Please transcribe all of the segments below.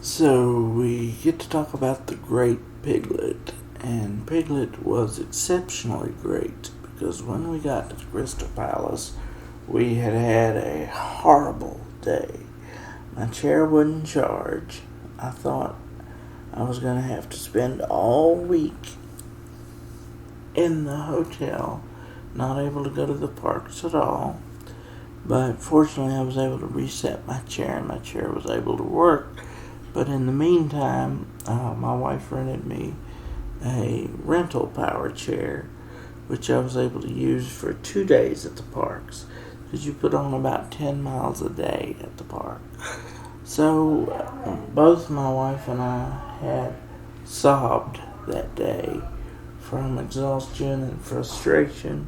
So we get to talk about the great Piglet, and Piglet was exceptionally great because when we got to the Crystal Palace, we had had a horrible day. My chair wouldn't charge. I thought I was going to have to spend all week in the hotel, not able to go to the parks at all. But fortunately, I was able to reset my chair, and my chair was able to work. But in the meantime, my wife rented me a rental power chair, which I was able to use for 2 days at the parks, because you put on about 10 miles a day at the park. So both my wife and I had sobbed that day from exhaustion and frustration.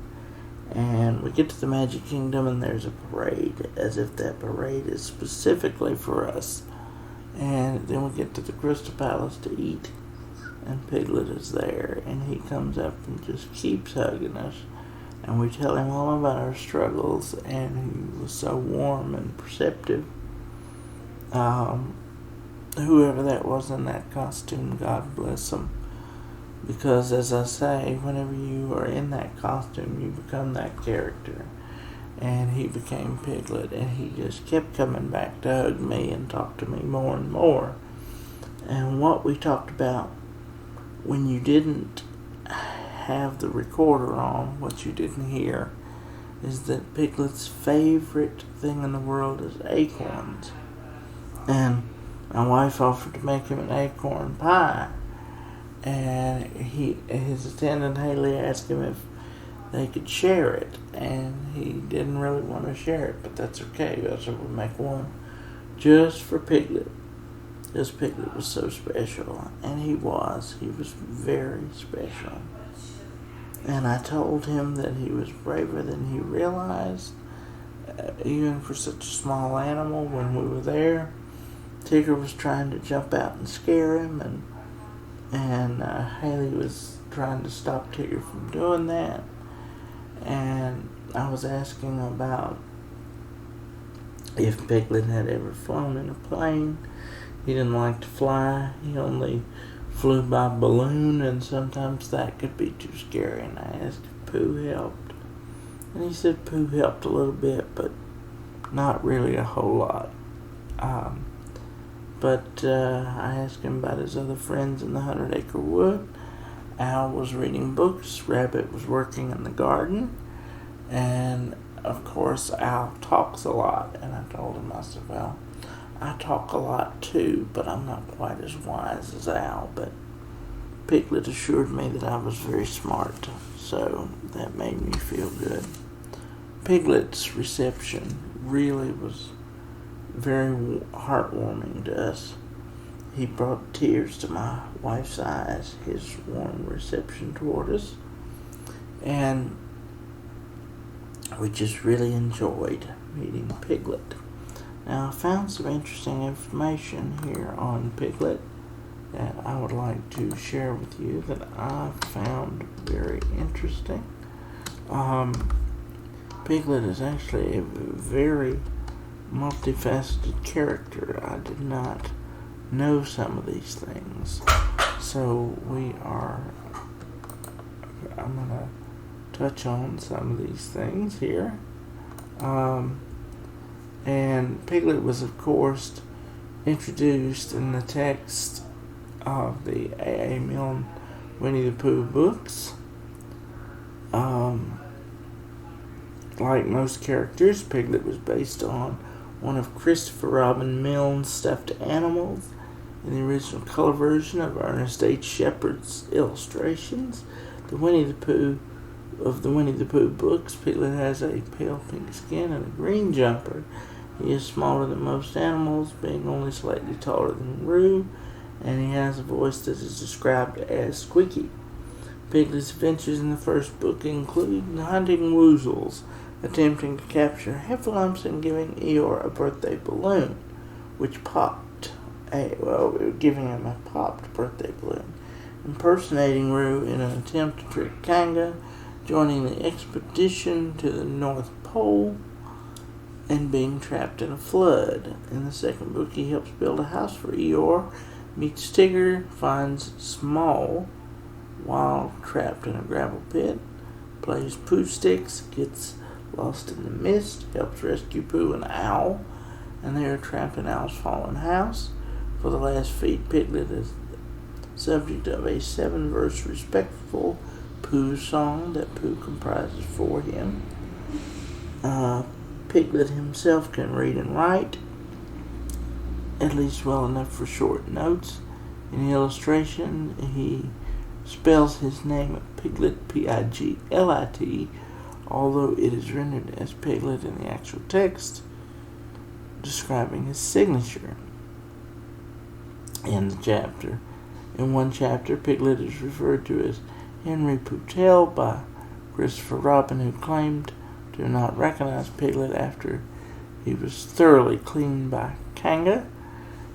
And we get to the Magic Kingdom and there's a parade, as if that parade is specifically for us. And then we get to the Crystal Palace to eat, and Piglet is there, and he comes up and just keeps hugging us. And we tell him all about our struggles, and he was so warm and perceptive. Whoever that was in that costume, God bless him. Because as I say, whenever you are in that costume, you become that character. And he became Piglet, and he just kept coming back to hug me and talk to me more and more. And what we talked about when you didn't have the recorder on, what you didn't hear, is that Piglet's favorite thing in the world is acorns. And my wife offered to make him an acorn pie. And his attendant Haley asked him if they could share it, and he didn't really want to share it, but that's okay. So we'll make one just for Piglet. This Piglet was so special, and he was very special. And I told him that he was braver than he realized, even for such a small animal. When we were there, Tigger was trying to jump out and scare him, and Haley was trying to stop Tigger from doing that. And I was asking about if Piglet had ever flown in a plane. He didn't like to fly. He only flew by balloon, and sometimes that could be too scary. And I asked if Pooh helped. And he said Pooh helped a little bit, but not really a whole lot. But I asked him about his other friends in the 100 Acre Wood. Al was reading books, Rabbit was working in the garden, and of course Al talks a lot. And I told him, I said, well, I talk a lot too, but I'm not quite as wise as Al. But Piglet assured me that I was very smart, so that made me feel good. Piglet's reception really was very heartwarming to us. He brought tears to my wife's eyes, his warm reception toward us. And we just really enjoyed meeting Piglet. Now, I found some interesting information here on Piglet that I would like to share with you that I found very interesting. Piglet is actually a very multifaceted character. I did not know some of these things. So I'm going to touch on some of these things here. And Piglet was, of course, introduced in the text of the A.A. Milne Winnie the Pooh books. Like most characters, Piglet was based on one of Christopher Robin Milne's stuffed animals in the original color version of Ernest H. Shepard's illustrations. The Winnie the Pooh books, Piglet has a pale pink skin and a green jumper. He is smaller than most animals, being only slightly taller than Roo, and he has a voice that is described as squeaky. Piglet's adventures in the first book include hunting woozles, attempting to capture heffalumps, and giving Eeyore a birthday balloon, which giving him a popped birthday balloon, impersonating Roo in an attempt to trick Kanga, joining the expedition to the North Pole, and being trapped in a flood. In the second book, he helps build a house for Eeyore, meets Tigger, finds Small while trapped in a gravel pit, plays Pooh Sticks, gets lost in the mist, helps rescue Pooh and Owl, and they are trapped in Owl's fallen house. For the last feat, Piglet is subject of a 7-verse respectful Pooh song that Pooh comprises for him. Piglet himself can read and write, at least well enough for short notes. In the illustration, he spells his name Piglet, P-I-G-L-I-T, although it is rendered as Piglet in the actual text, describing his signature in the chapter. In one chapter, Piglet is referred to as Henry Poutel by Christopher Robin, who claimed to not recognize Piglet after he was thoroughly cleaned by Kanga.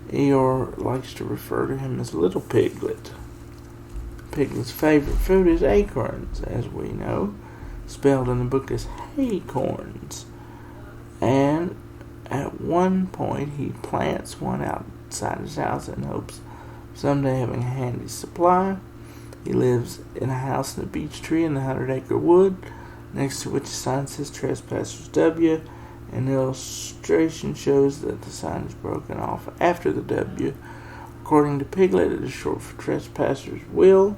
Eeyore likes to refer to him as Little Piglet. Piglet's favorite food is acorns, as we know, spelled in the book as haycorns. And at one point, he plants one outside his house in hopes of someday having a handy supply. He lives in a house in a beech tree in the 100 Acre Wood, next to which a sign says Trespassers W. An illustration shows that the sign is broken off after the W. According to Piglet, it is short for Trespassers Will,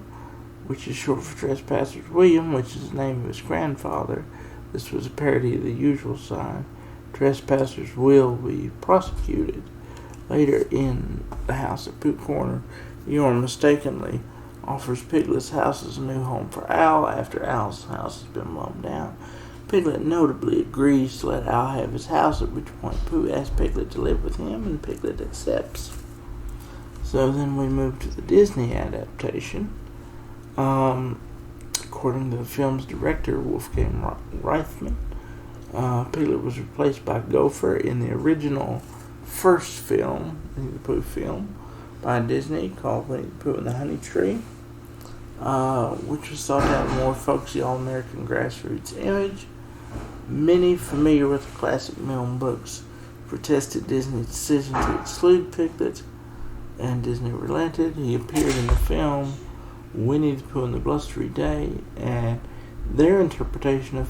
which is short for Trespassers William, which is the name of his grandfather. This was a parody of the usual sign, Trespassers will be prosecuted. Later in the house at Pooh Corner, Eeyore mistakenly offers Piglet's house as a new home for Owl after Owl's house has been blown down. Piglet notably agrees to let Owl have his house, at which point Pooh asks Piglet to live with him, and Piglet accepts. So then we move to the Disney adaptation. According to the film's director, Wolfgang Reithman, Piglet was replaced by Gopher in the original first film, the Pooh film, by Disney called Winnie the Pooh and the Honey Tree, which was thought to have a more folksy all-American grassroots image. Many familiar with the classic Milne books protested Disney's decision to exclude Piglet, and Disney relented. He appeared in the film Winnie the Pooh and the Blustery Day, and their interpretation of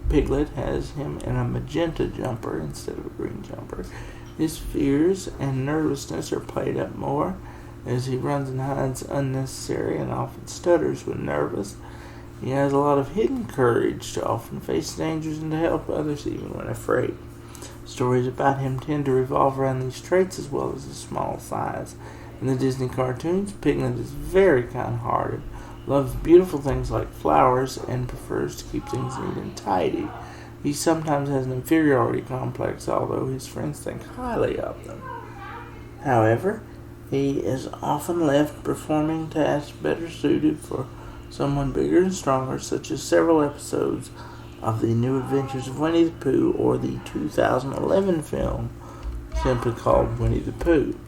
Piglet has him in a magenta jumper instead of a green jumper. His fears and nervousness are played up more as he runs and hides unnecessary and often stutters when nervous. He has a lot of hidden courage to often face dangers and to help others even when afraid. Stories about him tend to revolve around these traits as well as his small size. In the Disney cartoons, Piglet is very kind-hearted, loves beautiful things like flowers, and prefers to keep things neat and tidy. He sometimes has an inferiority complex, although his friends think highly of them. However, he is often left performing tasks better suited for someone bigger and stronger, such as several episodes of The New Adventures of Winnie the Pooh or the 2011 film simply called Winnie the Pooh.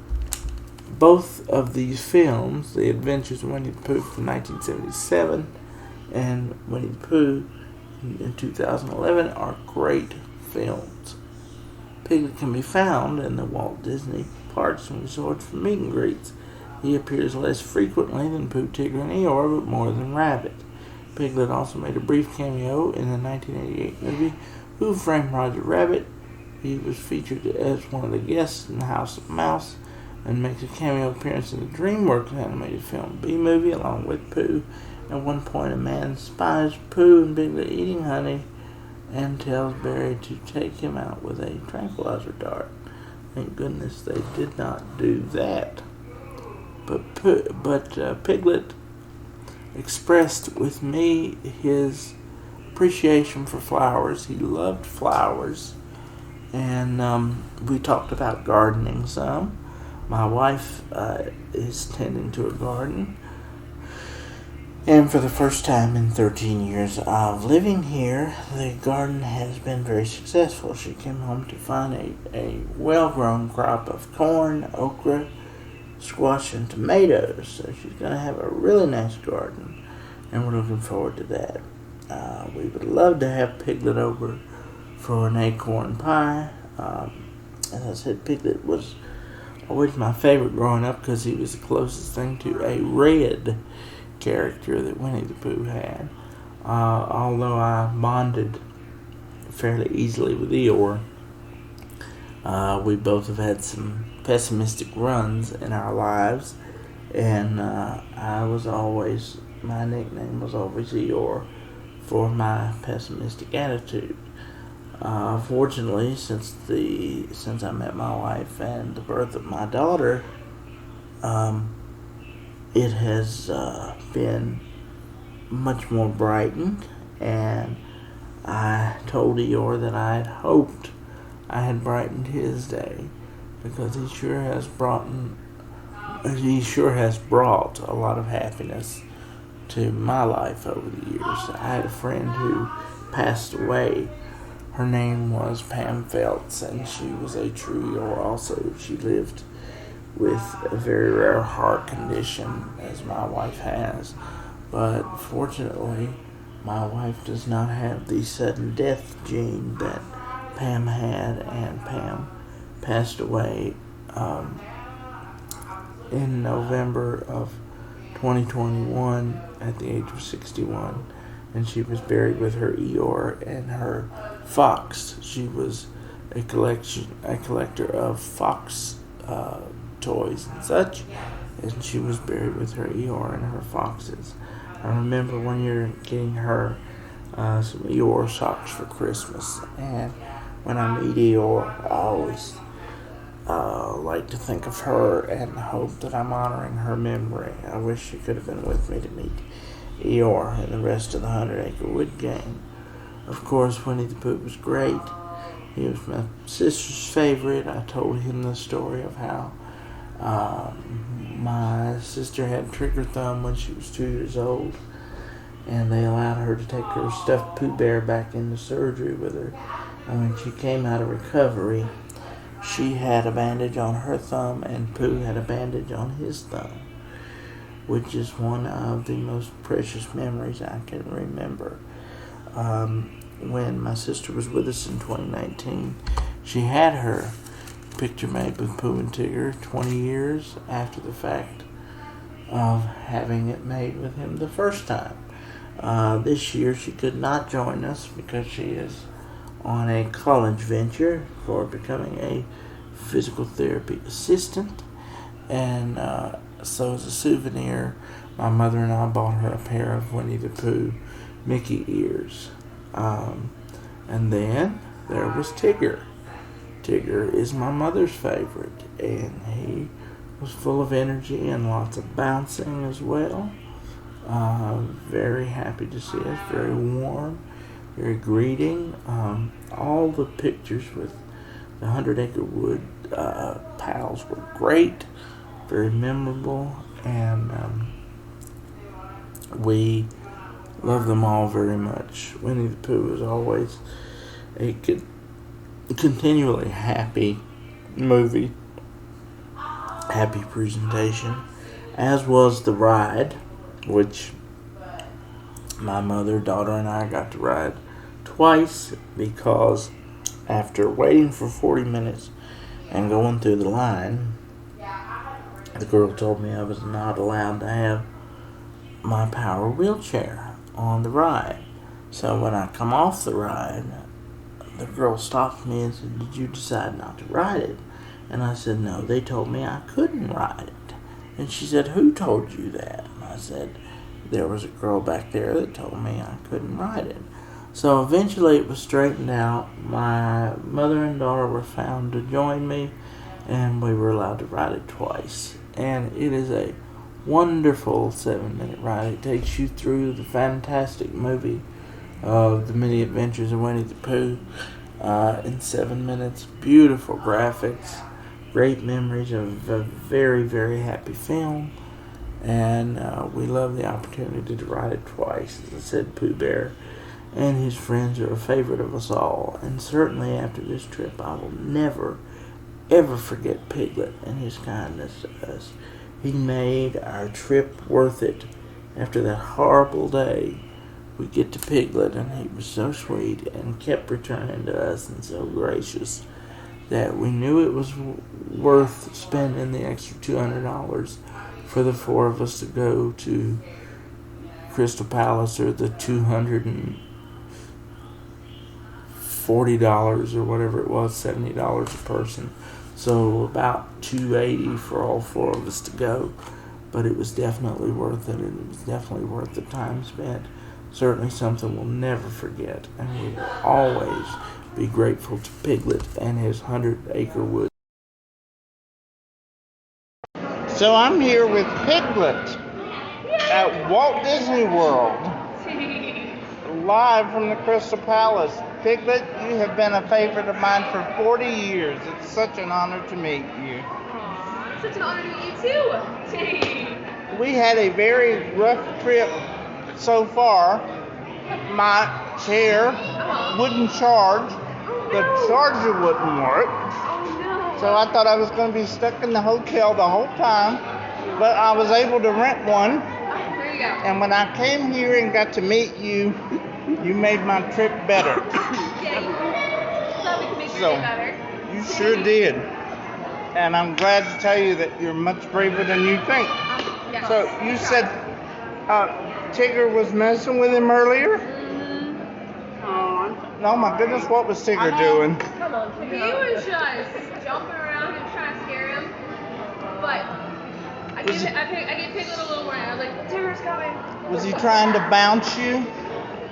Both of these films, The Adventures of Winnie the Pooh from 1977 and Winnie the Pooh in 2011, are great films. Piglet can be found in the Walt Disney Parks and Resorts for meet and greets. He appears less frequently than Pooh, Tigger, and Eeyore, but more than Rabbit. Piglet also made a brief cameo in the 1988 movie Who Framed Roger Rabbit. He was featured as one of the guests in the House of Mouse and makes a cameo appearance in the DreamWorks animated film B-Movie along with Pooh. At one point, a man spies Pooh and Piglet eating honey and tells Barry to take him out with a tranquilizer dart. Thank goodness they did not do that. But Piglet expressed with me his appreciation for flowers. He loved flowers, and we talked about gardening some. My wife is tending to a garden, and for the first time in 13 years of living here, the garden has been very successful. She came home to find a well-grown crop of corn, okra, squash, and tomatoes. So she's going to have a really nice garden, and we're looking forward to that. We would love to have Piglet over for an acorn pie. As I said, Piglet was always my favorite growing up because he was the closest thing to a red character that Winnie the Pooh had. Although I bonded fairly easily with Eeyore, we both have had some pessimistic runs in our lives, and my nickname was always Eeyore for my pessimistic attitude. Fortunately, since I met my wife and the birth of my daughter, it has been much more brightened, and I told Eeyore that I had hoped I had brightened his day, because he sure has brought a lot of happiness to my life over the years. I had a friend who passed away. Her name was Pam Feltz, and she was a true Eeyore also. She lived with a very rare heart condition, as my wife has. But fortunately, my wife does not have the sudden death gene that Pam had, and Pam passed away in November of 2021 at the age of 61, and she was buried with her Eeyore and her fox. She was a collector of fox toys and such, and she was buried with her Eeyore and her foxes. I remember one year getting her some Eeyore socks for Christmas, and when I meet Eeyore, I always like to think of her and hope that I'm honoring her memory. I wish she could have been with me to meet Eeyore and the rest of the 100 Acre Wood gang. Of course, Winnie the Pooh was great. He was my sister's favorite. I told him the story of how my sister had trigger thumb when she was 2 years old, and they allowed her to take her stuffed Pooh Bear back into surgery with her. And when she came out of recovery, she had a bandage on her thumb, and Pooh had a bandage on his thumb, which is one of the most precious memories I can remember. When my sister was with us in 2019, she had her picture made with Pooh and Tigger 20 years after the fact of having it made with him the first time. This year she could not join us because she is on a college venture for becoming a physical therapy assistant, and so as a souvenir, my mother and I bought her a pair of Winnie the Pooh Mickey ears. And then there was Tigger. Tigger is my mother's favorite, and he was full of energy and lots of bouncing as well. Very happy to see us, very warm, very greeting. All the pictures with the 100 Acre Wood pals were great, very memorable, and we love them all very much. Winnie the Pooh is always a continually happy movie, happy presentation, as was the ride, which my mother, daughter, and I got to ride twice, because after waiting for 40 minutes and going through the line, the girl told me I was not allowed to have my power wheelchair on the ride. So when I come off the ride, the girl stopped me and said, "Did you decide not to ride it?" And I said, "No, they told me I couldn't ride it." And she said, "Who told you that?" And I said, "There was a girl back there that told me I couldn't ride it." So eventually it was straightened out. My mother and daughter were found to join me, and we were allowed to ride it twice. And it is a wonderful 7-minute ride. It takes you through the fantastic movie of The Many Adventures of Winnie the Pooh in 7 minutes. Beautiful graphics, great memories of a very, very happy film, and we love the opportunity to ride it twice. As I said, Pooh Bear and his friends are a favorite of us all, and certainly after this trip I will never, ever forget Piglet and his kindness to us. He made our trip worth it. After that horrible day, we get to Piglet, and he was so sweet and kept returning to us and so gracious. that we knew it was worth spending the extra $200 for the four of us to go to Crystal Palace, or the $240 or whatever it was, $70 a person. So about $280 for all four of us to go. But it was definitely worth it, and it was definitely worth the time spent. Certainly something we'll never forget, and we will always be grateful to Piglet and his 100 Acre Wood. So I'm here with Piglet at Walt Disney World, live from the Crystal Palace. Piglet, you have been a favorite of mine for 40 years. It's such an honor to meet you. Aww, such an honor to meet you too. We had a very rough trip so far. My chair wouldn't charge. The charger wouldn't work. Oh no. So I thought I was going to be stuck in the hotel the whole time. But I was able to rent one. There you go. And when I came here and got to meet you, you made my trip better. Yeah, you thought we could make your day better. You sure did. And I'm glad to tell you that you're much braver than you think. Yes. So you said Tigger was messing with him earlier? No, my goodness, what was Tigger doing? Come on, Tigger. He was just jumping around and trying to scare him. But I gave Piglet a little warning. I was like, Tigger's coming. Was he trying to bounce you?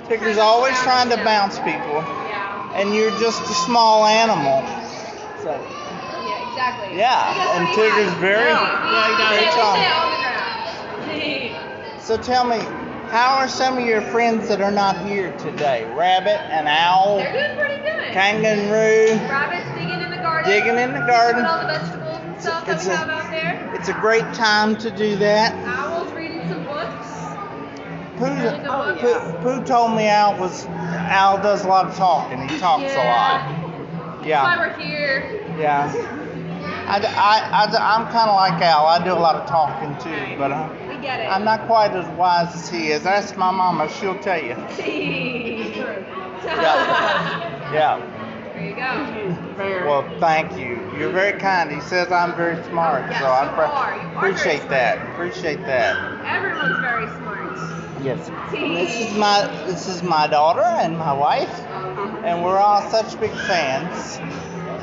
Tigger's always trying to bounce people. Yeah. And you're just a small animal. So. Yeah, exactly. Yeah, and Tigger's very tall. So tell me, how are some of your friends that are not here today? Rabbit and Owl? They're doing pretty good. Kangaroo? Rabbit's digging in the garden. Digging in the garden. Doing all the vegetables and stuff that we have out there. It's a great time to do that. Owl's reading some books. Pooh told me Owl does a lot of talking. He talks a lot. Yeah. That's why we're here. Yeah. I'm kind of like Al. I do a lot of talking too, but we get it. I'm not quite as wise as he is. Ask my mama; she'll tell you. Yeah. There you go. Well, thank you. You're very kind. He says I'm very smart, Yes, so I you are appreciate very that. smart. Appreciate that. Everyone's very smart. Yes. This is my daughter and my wife, and we're all such big fans.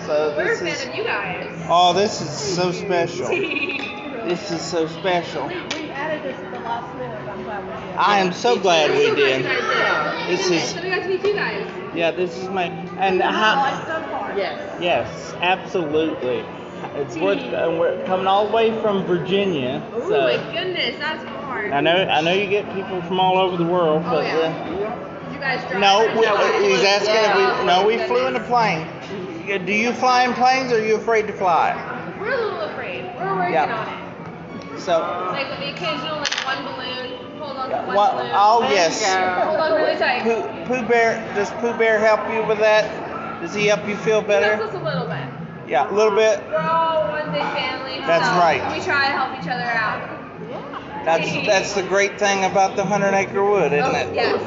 So We're a fan of you guys. Oh, this is so special. This is so special. We added this at the last minute. I'm glad we did. I am so glad we did. This is. So we got to meet you guys. Yeah, this is my. And how? So far. Yes, absolutely. It's worth. We're coming all the way from Virginia. Oh So my goodness, that's hard. I know you get people from all over the world, but Did you guys drive? no, he's asking if we flew in a plane. Do you fly in planes, or are you afraid to fly? We're a little afraid. We're working on it. So. Like with the occasional one balloon, hold on to one balloon. Oh yes. Hold on really tight. Does Pooh Bear help you with that? Does he help you feel He better? helps us a little bit. Yeah, a little bit. We're all one big family. That's so right. We try to help each other out. That's the great thing about the 100 Acre Wood, isn't it? Yes.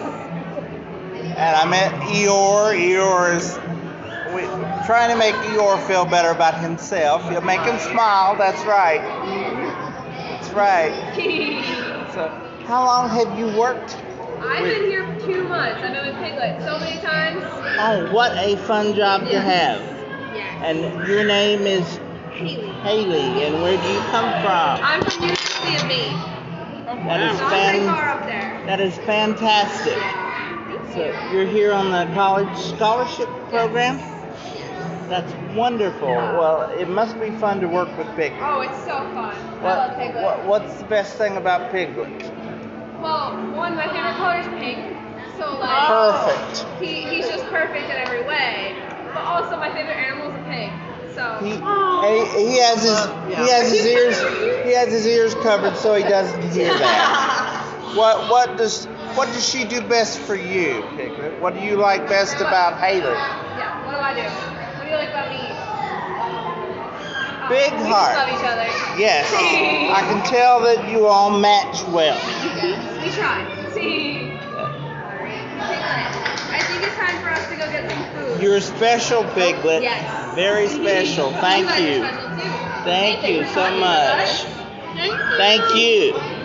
And I met Eeyore. Eeyore is trying to make Eeyore feel better about himself. You'll make him smile. That's right. That's right. So, how long have you worked? I've been here for 2 months. I've been with Piglet so many times. Oh, what a fun job to have. Yes. And your name is Haley. And where do you come from? I'm from University of Maine. That is Not very far up there. That is fantastic. So you're here on the college scholarship program? That's wonderful. Well, it must be fun to work with Piglet. Oh, it's so fun. I love Piglet. What's the best thing about Piglet? Well, one, my favorite color is pink. So like Perfect. He's just perfect in every way. But also my favorite animal is a pig. So He has his ears covered so he doesn't hear that. What does she do best for you, Piglet? What do you like best about Haley? Yeah, what do I do? What do you like about me? Big We heart. just love each other. Yes. I can tell that you all match well. Yes, we try. Piglet, I think it's time for us to go get some food. You're special, Piglet. Yes. Very special. Thank guys are you. special too. Thank you for so talking with us. much. Thank you.